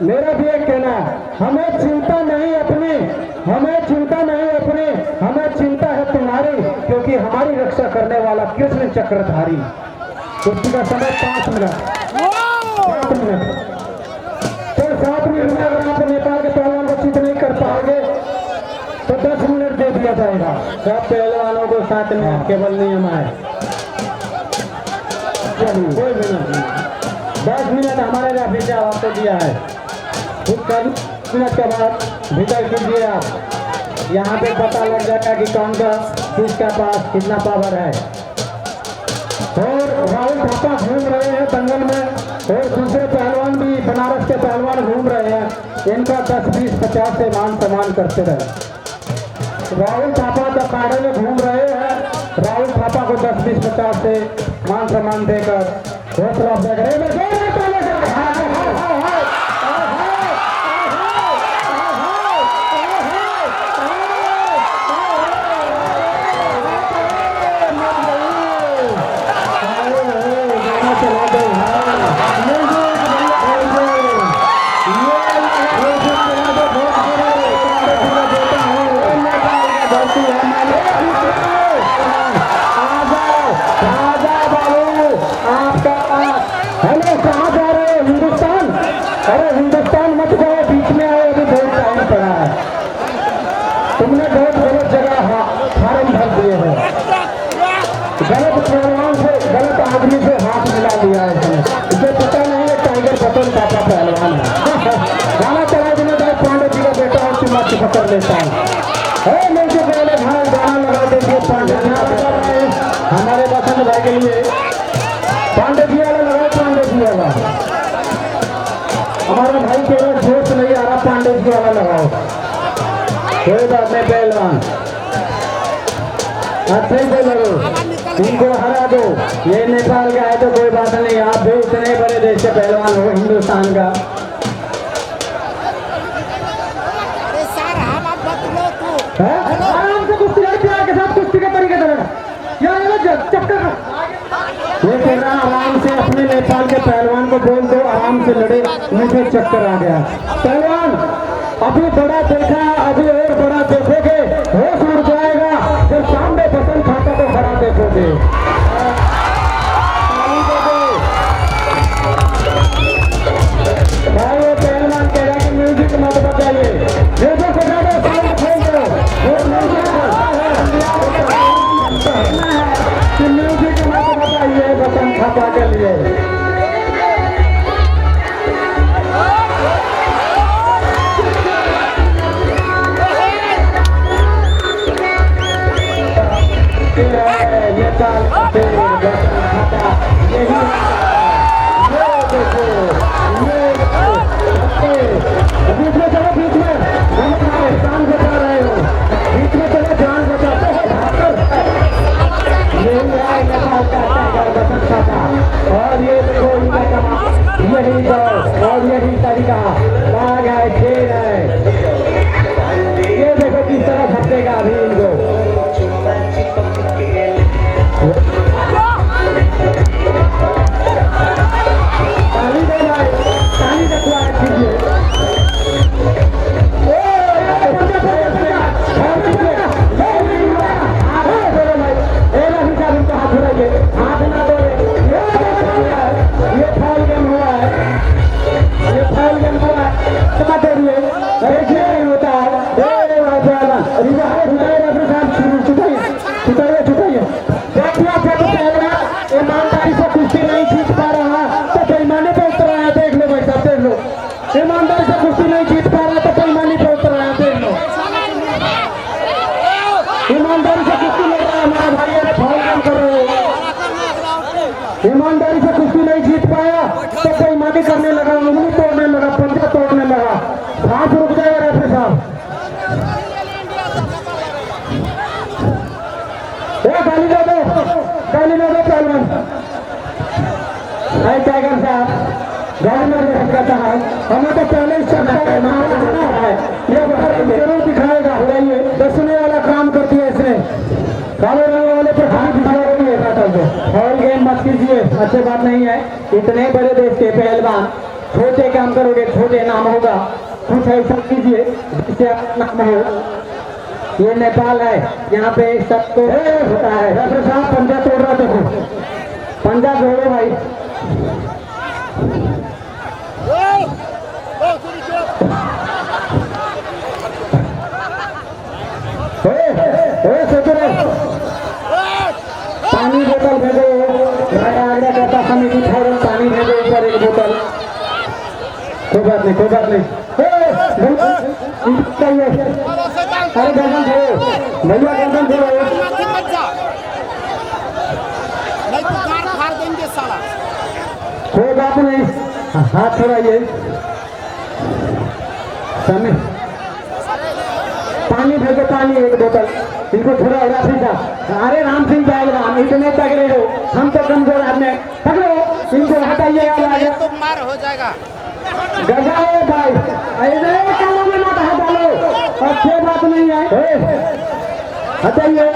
मेरा भी एक कहना है, हमें चिंता नहीं अपनी, हमें चिंता नहीं अपनी, हमें चिंता है तुम्हारी, क्योंकि हमारी रक्षा करने वाला कृष्ण चक्रधारी। कुश्ती का समय 5 मिनट। 7 मिनट तो 7 मिनट में अगर आप नेपाल के पहलवान को चित नहीं कर पाओगे तो 10 मिनट दे दिया जाएगा। सब पहलवानों को 7 मिनट केवल नियम है। चलिए कोई भी नहीं, 10 मिनट हमारे रेफरी ने आपको दिया है। कुछ मिनट के बाद भीतर कीजिए आप, यहाँ पे पता लग जाएगा कि कौन का किसके पास कितना पावर है। और राहुल थापा घूम रहे हैं दंगल में, और दूसरे पहलवान भी बनारस के पहलवान घूम रहे हैं। इनका 10, 20, 50 से मान सम्मान करते रहे। राहुल थापा अखाड़े में घूम रहे हैं, राहुल थापा को 10, 20, 50 से मान सम्मान देकर हौसला देख रहे हैं। अरे हिंदुस्तान मत जाओ, बीच में आए, अभी बहुत टाइम पड़ा है। तुमने बहुत गलत जगह फार्म भर दिए हैं, गलत पहलवान से, गलत आदमी से हाथ मिला लिया है इसने। इसे पता नहीं है टाइगर बटन पापा पहलवान है। गाना चला देने जाए पांडे जी का बेटा और चुम्मा पकड़ लेता है। मुझे पहले भाई गाना लगा देंगे पांडे जी हमारे बसंत भाई के लिए। पांडे जी वाला लगाओ, पांडे जी वाला। हमारा भाई केवल जोश नहीं आ रहा, पांडे जी वाला लगाओ। कोई बात नहीं पहलवान, अच्छे से लगो, इनको हरा दो। ये नेपाल का है तो कोई बात नहीं, आप भी इतने बड़े देश के पहलवान हो हिंदुस्तान का। आराम से कुश्ती लड़के के साथ कुश्ती के तरीके से चक्कर ये कह रहा आराम से अपने नेपाल के पहलवान को बोल दो आराम से लड़े, मुझे चक्कर आ गया। पहलवान अभी बड़ा देखा, अभी और बड़ा देखोगे, होश उड़ जाएगा जब सामने बसंत थापा को खड़ा देखोगे। भाई वो पहलवान कह रहा कि म्यूजिक मत बजाइए, म्यूजिक बजा दो, साउंड खोल दो। म्यूजिक मत बजाइए बसंत थापा के लिए। ईमानदारी से कुश्ती नहीं जीत पा रहा तो बेईमानी पे उतर आया। देख लो भाई साहब, देख लो, ईमानदारी से कुश्ती नहीं जीत पा रहा तो बेईमानी पे उतर आया। देख लो, ईमानदारी से कुश्ती लड़ रहा है हमारा भाई, अरे फाउल काम कर रहे हो। ईमानदारी से कुश्ती नहीं जीत पाया तो बेईमानी करने लगा, उंगली तोड़ने लगा, पंजा तोड़ने लगा। हाथ रुक जाएगा रेफरी साहब। गाली दे दो, गाली दे दो पहलवान। टाइगर साहब गाली में कहता है हमें तो पहले ही है, ये जरूर दिखाएगा। दसने वाला काम करती है इसने, काले रंग वाले पर खाली दिखा रही है। फॉल गेम मत कीजिए, अच्छी बात नहीं है। इतने बड़े देश के पहलवान छोटे काम करोगे, छोटे नाम होगा। कुछ ऐसा कीजिए जिससे नाम हो। ये नेपाल है, यहाँ पे सब तो होता है। डॉक्टर साहब पंजा तोड़ रहा, देखो पंजा जोड़ो भाई। पानी बोतल भेजो, आगरा कहता समिति फौरन पानी भेजो ऊपर एक बोतल। कोई बात नहीं, कोई बात नहीं। अरे गर्दन दो भैया, गर्दन दो, कोई बात नहीं। हाथ छोड़ाइए, समय पानी भेजो, पानी एक बोतल इनको थोड़ा राफी साहब। अरे राम सिंह पहलवान इतने तगड़े हो, हम तो कमजोर आदमी। पकड़ो इनको, हटाइए, तो मार हो जाएगा। गजाओ भाई, ऐसे कालों में मत हटालो, अच्छे बात नहीं है। हटाइए,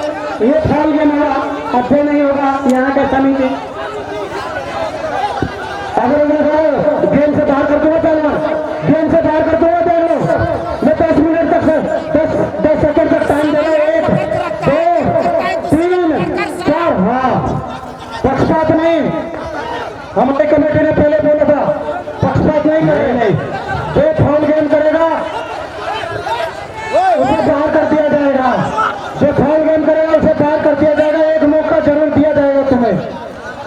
ये फॉल गेम होगा, अच्छे नहीं होगा यहाँ का समिति। अगर गेम से बाहर करते हो पहलवान, गेम से बाहर करते हो। देख लो, मैं 10 मिनट तक 10 सेकंड तक टाइम दे रहा हूँ। 1 2 3 4। हाँ, पक्षपात नहीं, हमारे कमेटी ने पहले बोला था पक्षपात नहीं करेगा। नहीं, जो फॉल गेम करेगा उसे बाहर कर दिया जाएगा। जो फॉल गेम करेगा उसे बाहर कर दिया जाएगा। एक मौका जरूर दिया जाएगा तुम्हें,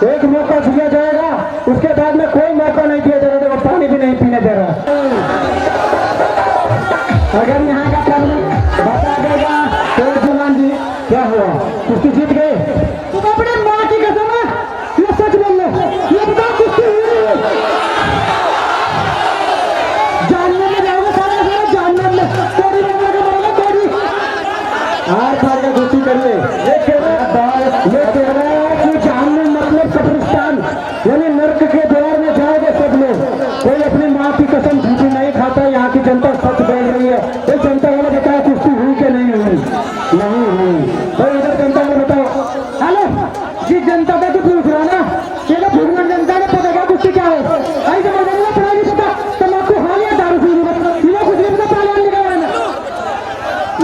एक मौका दिया जाएगा, उसके बाद में कोई मौका नहीं दिया जाएगा। देखो पानी भी नहीं पीने दे रहा। अगर यहाँ का पहलवान बता देगा तो जुमान जी क्या हुआ, कुश्ती जीत गए। तुम अपने माँ की कसम है, ये सच बोल लो, ये बताओ कुश्ती जानने में जाओगे सारे सारे जानने में कोड़ी बनने का बोलोगे कोड़ी। आर पार का कुश्ती करिए। ये कह रहा है कि जानने मतलब कब्रिस्तान यानी नर्क के द्वार में जाओगे सब लोग। कोई अपनी माँ की कसम झूठी नहीं खाता। यहाँ की जनता सच बोल रही है। ये जनता वाले बताओ कुश्ती हुई कि नहीं हुई? नहीं हुई। भाई इधर जनता को बताओ। हेलो जी, जनता का तो पूछ रहा ना, ये तो भूगन जनता ने पता क्या कुश्ती क्या है। ऐसे बोलेगा पढ़ा नहीं पता, तम्बाकू खा लिया, दारू पी लिया, कुछ नहीं पता, पहलवान निकाला है।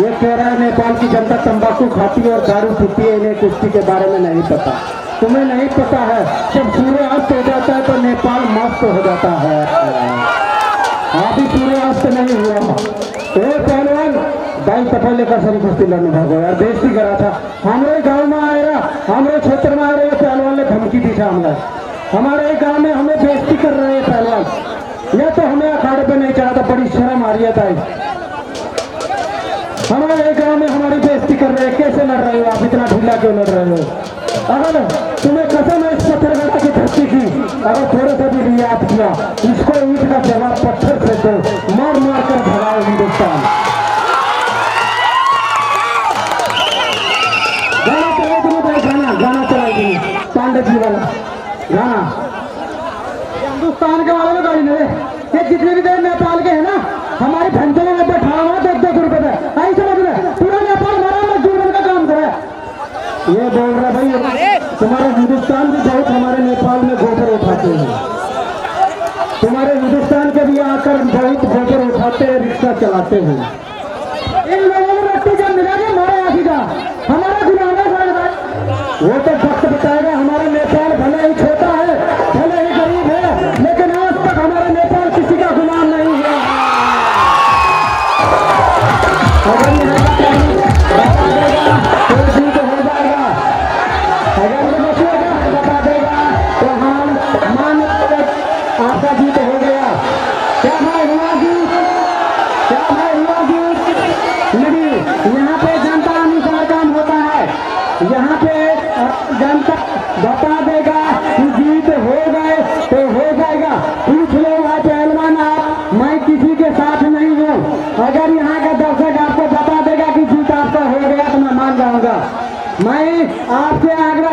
ये कह रहा है नेपाल की जनता तंबाकू खाती है और दारू पीती है, इन्हें कुश्ती के बारे में नहीं पता। तुम्हें नहीं पता है, जब सूर्य अस्त हो जाता है तो नेपाल मस्त हो जाता है। अभी सूर्य अस्त नहीं हुआ। पहलवान भाई पठान लेकर सारी कुश्ती लड़ने भागो यार, बेइज्जती करा था। हमारे गांव में आए रहा, हमारे क्षेत्र में आ रहे पहलवान ने धमकी दी था हमला। हमारे गांव में हमें बेइज्जती कर रहे हैं पहलवान। यह तो हमें अखाड़े पे नहीं चढ़ा था, बड़ी शर्म आ रही है। हमारे गांव में हमारी बेइज्जती कर रहे हैं। कैसे लड़ रहे हो आप, इतना ढीला क्यों लड़ रहे हो? अगर तुम्हें कसम है इस पत्थरगढ़ा की धरती की, अगर थोड़ा सा भी रियायत किया, इसको ईंट का जवाब पत्थर से दो, मार मार कर भगाओ हिंदुस्तान। गाना चलाओ तुम्हें भाई, गाना चलाओ तुम्हें, पांडे जी वाला गाना। हिंदुस्तान के वाले में गाड़ी नहीं, ये जितने भी देर नेपाल के है ना, हमारे भंजों में बैठा हुआ 10-10 रुपए पे, आई समझ में पूरा नेपाल हमारा मजदूर का काम करे। ये बोल रहा भाई तुम्हारे हिंदुस्तान भी बहुत हमारे नेपाल में गोबर उठाते हैं। तुम्हारे हिंदुस्तान के भी आकर बहुत गोबर उठाते हैं, रिक्शा चलाते हैं। इन लोगों को रट्टी जब मिला के मारे आखिर हमारा गुलाम है। वो तो वक्त बताएगा। हमारा नेपाल भले ही छोटा है, भले ही गरीब है, लेकिन आज तक हमारा नेपाल किसी का गुलाम नहीं हुआ। अगर है हुआ जीत। लेकिन यहाँ पे जनता अनुसार काम होता है। यहाँ पे जनता बता देगा कि जीत हो गए तो हो जाएगा। पूछ लो भाई पहलवान आप, मैं किसी के साथ नहीं हूँ। अगर यहाँ का दर्शक आपको बता देगा कि जीत आपका हो गया तो मैं मान जाऊंगा। मैं आपसे आग्रह